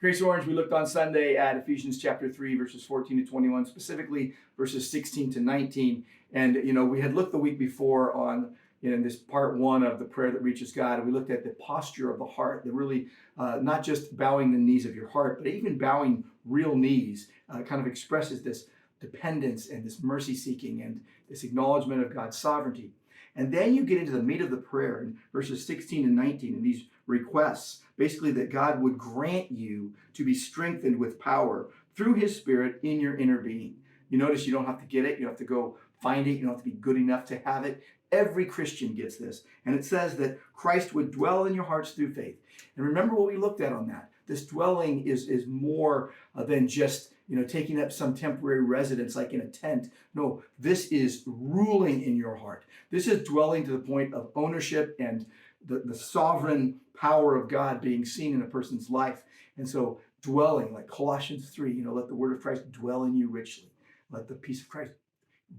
Grace Orange, we looked on Sunday at Ephesians chapter 3, verses 14 to 21, specifically verses 16 to 19. And, we had looked the week before on, this part one of the prayer that reaches God. And we looked at the posture of the heart, that really not just bowing the knees of your heart, but even bowing real knees kind of expresses this dependence and this mercy seeking and this acknowledgement of God's sovereignty. And then you get into the meat of the prayer in verses 16 and 19, and these requests, basically that God would grant you to be strengthened with power through his Spirit in your inner being. You notice you don't have to get it. You don't have to go find it. You don't have to be good enough to have it. Every Christian gets this. And it says that Christ would dwell in your hearts through faith. And remember what we looked at on that. This dwelling is more than just taking up some temporary residence like in a tent. No, this is ruling in your heart. This is dwelling to the point of ownership and the sovereign power of God being seen in a person's life. And so dwelling, like Colossians 3, let the word of Christ dwell in you richly. Let the peace of Christ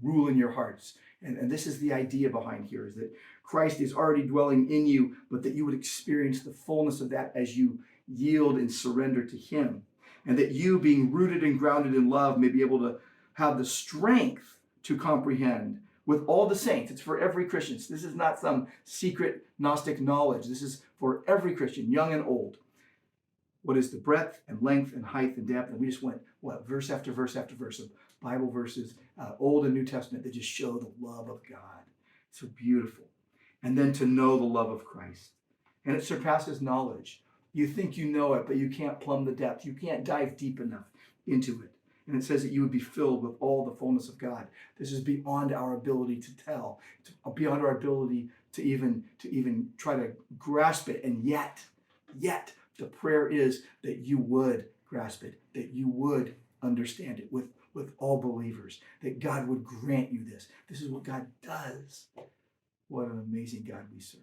rule in your hearts. And this is the idea behind here, is that Christ is already dwelling in you, but that you would experience the fullness of that as you yield and surrender to him. And that you, being rooted and grounded in love, may be able to have the strength to comprehend with all the saints. It's for every Christian. So this is not some secret Gnostic knowledge. This is for every Christian, young and old. What is the breadth and length and height and depth? And we just went, verse after verse after verse of Bible verses, Old and New Testament, that just show the love of God. So beautiful. And then to know the love of Christ. And it surpasses knowledge. You think you know it, but you can't plumb the depth. You can't dive deep enough into it. And it says that you would be filled with all the fullness of God. This is beyond our ability to tell, beyond our ability to even try to grasp it. And yet, the prayer is that you would grasp it, that you would understand it with all believers, that God would grant you this. This is what God does. What an amazing God we serve.